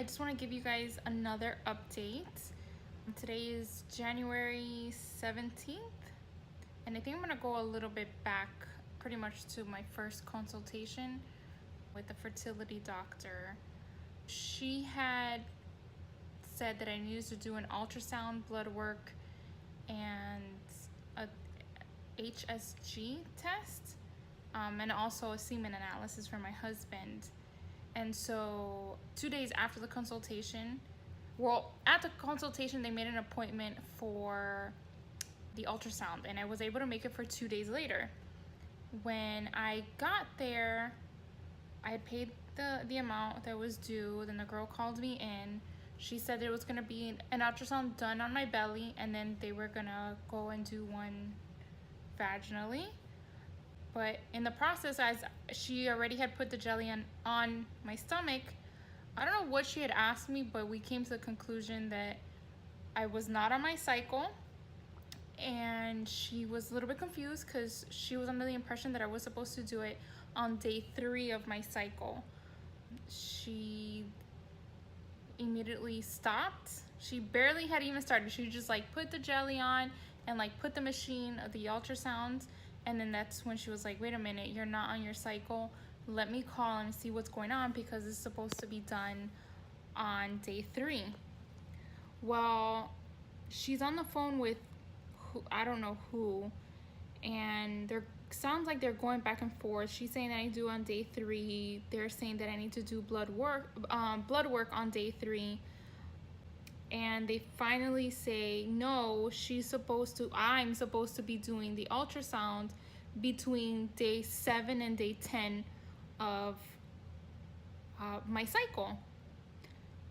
I just want to give you guys another update. Today is January 17th, and I think I'm going to go a little bit back pretty much to my first consultation with the fertility doctor. She had said that I needed to do an ultrasound, blood work, and a HSG test, and also a semen analysis for my husband. And so 2 days after the consultation, at the consultation, they made an appointment for the ultrasound, and I was able to make it for 2 days later. When I got there, I had paid the amount that was due. Then the girl called me in. She said there was gonna be an ultrasound done on my belly, and then they were gonna go and do one vaginally. But in the process, as she already had put the jelly on my stomach, I don't know what she had asked me, but we came to the conclusion that I was not on my cycle. And she was a little bit confused because she was under the impression that I was supposed to do it on day 3 of my cycle. She immediately stopped. She barely had even started. She just like put the jelly on and like put the machine of the ultrasound. And then that's when she was like, wait a minute, you're not on your cycle. Let me call and see what's going on because it's supposed to be done on day 3. Well, she's on the phone with I don't know who, and there sounds like they're going back and forth. She's saying that I do on day 3. They're saying that I need to do blood work on day 3. And they finally say, no, I'm supposed to be doing the ultrasound between day 7 and day 10 of my cycle.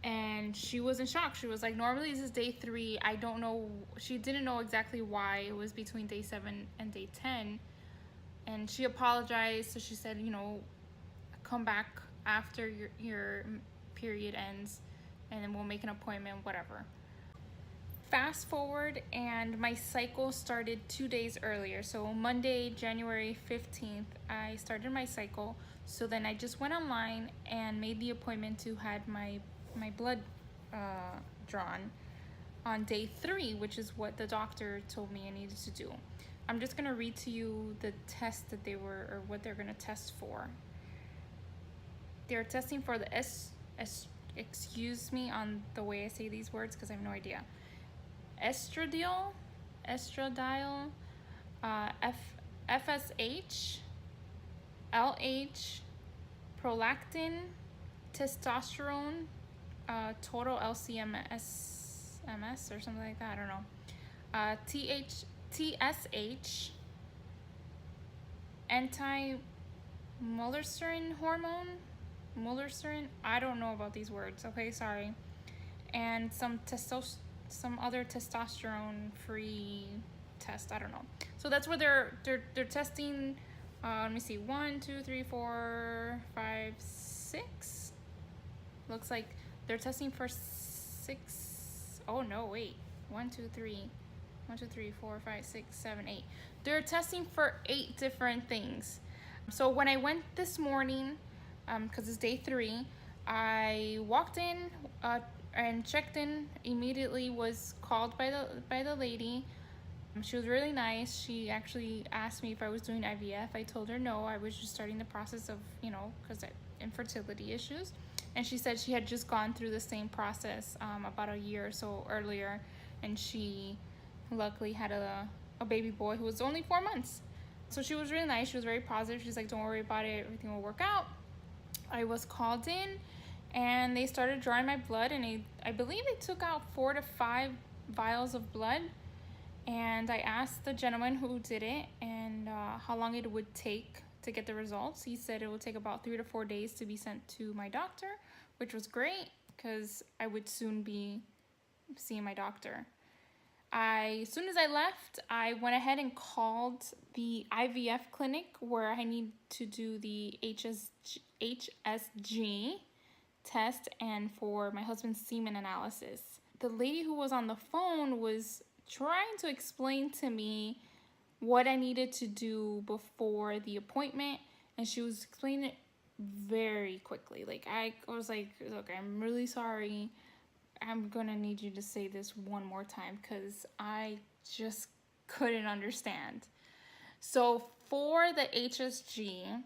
And she was in shock. She was like, normally this is day 3. I don't know. She didn't know exactly why it was between day 7 and day 10. And she apologized. So she said, come back after your period ends, and then we'll make an appointment, whatever. Fast forward, and my cycle started 2 days earlier. So Monday, January 15th, I started my cycle. So then I just went online and made the appointment to have my blood drawn on day 3, which is what the doctor told me I needed to do. I'm just gonna read to you the test that what they're gonna test for. They're testing for the excuse me on the way I say these words because I have no idea. Estradiol, FSH, LH, prolactin, testosterone, total LCMS or something like that, I don't know. TSH, anti-Mullerstein hormone, I don't know about these words, okay, sorry. And some other testosterone-free test, I don't know. So that's what they're testing. Let me see, 1, 2, 3, 4, 5, 6. Looks like they're testing for 6. Oh no, wait. 1, 2, 3, 4, 5, 6, 7, 8. They're testing for 8 different things. So when I went this morning, because it's day 3, I walked in and checked in. Immediately was called by the lady. She was really nice. She actually asked me if I was doing IVF. I told her no, I was just starting the process of, because infertility issues. And she said she had just gone through the same process about a year or so earlier, and she luckily had a baby boy who was only 4 months. So she was really nice. She was very positive. She's like, don't worry about it, everything will work out. I was called in, and they started drawing my blood, and I believe they took out 4 to 5 vials of blood. And I asked the gentleman who did it and how long it would take to get the results. He said it would take about 3 to 4 days to be sent to my doctor, which was great because I would soon be seeing my doctor. As soon as I left, I went ahead and called the IVF clinic where I need to do the HSG test and for my husband's semen analysis. The lady who was on the phone was trying to explain to me what I needed to do before the appointment, and she was explaining it very quickly. Like, I was like, look, I'm really sorry. I'm gonna need you to say this one more time because I just couldn't understand. So for the HSG,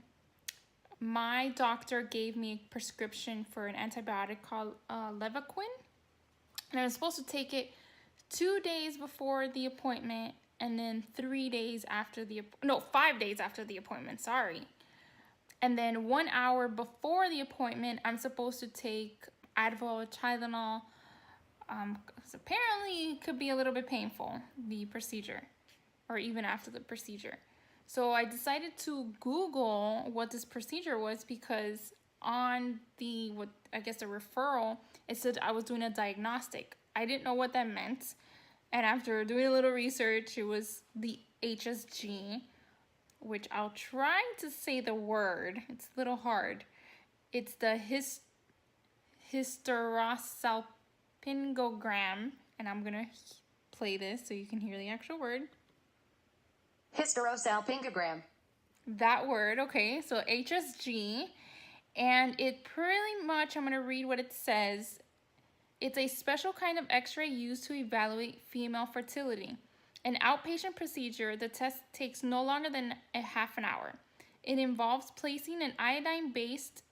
my doctor gave me a prescription for an antibiotic called Levaquin, and I was supposed to take it 2 days before the appointment, and then 3 days after the, no, 5 days after the appointment, sorry. And then 1 hour before the appointment, I'm supposed to take Advil, Tylenol. 'Cause apparently it could be a little bit painful, the procedure, or even after the procedure. So I decided to Google what this procedure was because on the, what I guess the referral, it said I was doing a diagnostic. I didn't know what that meant. And after doing a little research, it was the HSG, which I'll try to say the word. It's a little hard. It's the hysterosalpingogram, and I'm gonna play this so you can hear the actual word. Hysterosalpingogram. That word, okay, so HSG, and it pretty much, I'm gonna read what it says. It's a special kind of x-ray used to evaluate female fertility. An outpatient procedure, the test takes no longer than a half an hour. It involves placing an iodine-based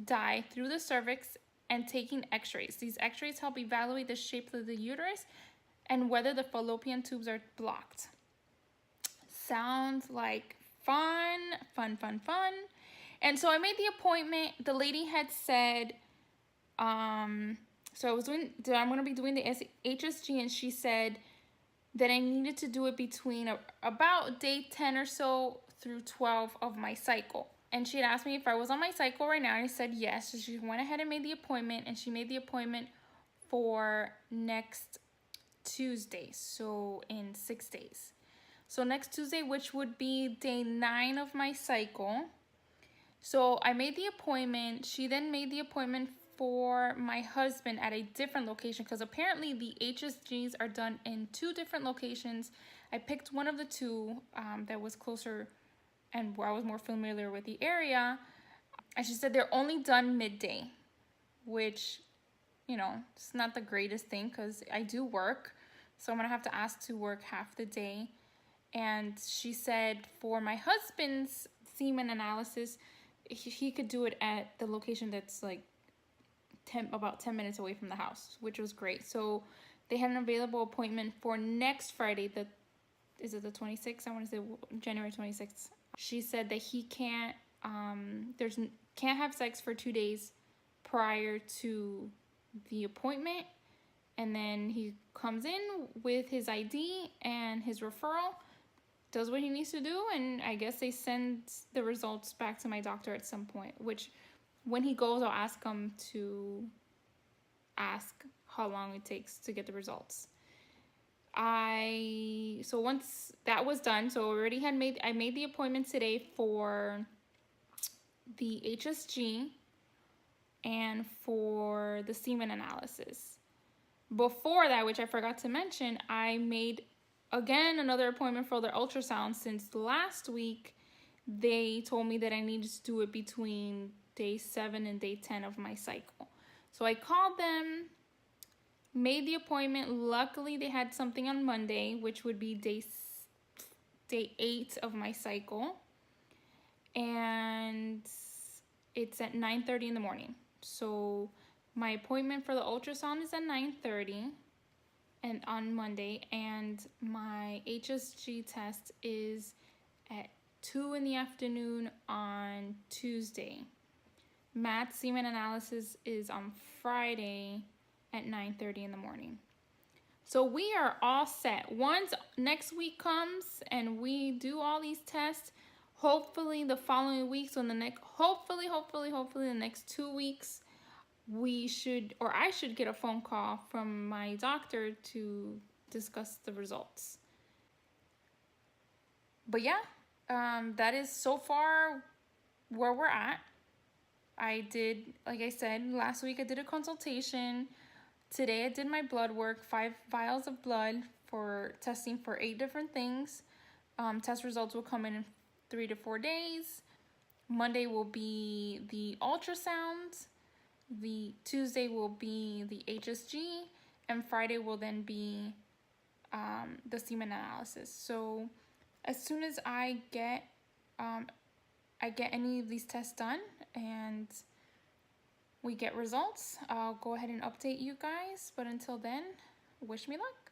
dye through the cervix and taking x-rays. These x-rays help evaluate the shape of the uterus and whether the fallopian tubes are blocked. Sounds like fun. And so I made the appointment. The lady had said, so I'm going to be doing the HSG, and she said that I needed to do it between about day 10 or so through 12 of my cycle. And she had asked me if I was on my cycle right now, and I said yes. So she went ahead and made the appointment, and she made the appointment for next Tuesday, so in 6 days. So next Tuesday, which would be day 9 of my cycle. So I made the appointment. She then made the appointment for my husband at a different location because apparently the HSGs are done in 2 different locations. I picked one of the 2 that was closer and where I was more familiar with the area. And she said they're only done midday, which, you know, it's not the greatest thing because I do work. So I'm going to have to ask to work half the day. And she said for my husband's semen analysis, he could do it at the location that's like about 10 minutes away from the house, which was great. So they had an available appointment for next Friday. Is it the 26th? I want to say January 26th. She said that he can't have sex for 2 days prior to the appointment. And then he comes in with his ID and his referral, does what he needs to do, and I guess they send the results back to my doctor at some point, which when he goes, I'll ask him to ask how long it takes to get the results. So once that was done, so I made the appointment today for the HSG and for the semen analysis. Before that, which I forgot to mention, I made again another appointment for their ultrasound since last week they told me that I needed to do it between day 7 and day 10 of my cycle. So I called them, made the appointment. Luckily they had something on Monday, which would be day 8 of my cycle, and it's at 9:30 in the morning. So my appointment for the ultrasound is at 9:30 and on Monday, and my HSG test is at 2 in the afternoon on Tuesday. Matt semen analysis is on Friday at 9:30 in the morning. So we are all set. Once next week comes and we do all these tests, hopefully the following week, so hopefully the next 2 weeks, I should get a phone call from my doctor to discuss the results. But yeah, that is so far where we're at. Like I said, last week I did a consultation. Today I did my blood work, 5 vials of blood for testing for 8 different things. Test results will come in 3 to 4 days. Monday will be the ultrasound, the Tuesday will be the HSG, and Friday will then be the semen analysis. So as soon as I get any of these tests done and we get results, I'll go ahead and update you guys. But until then, wish me luck.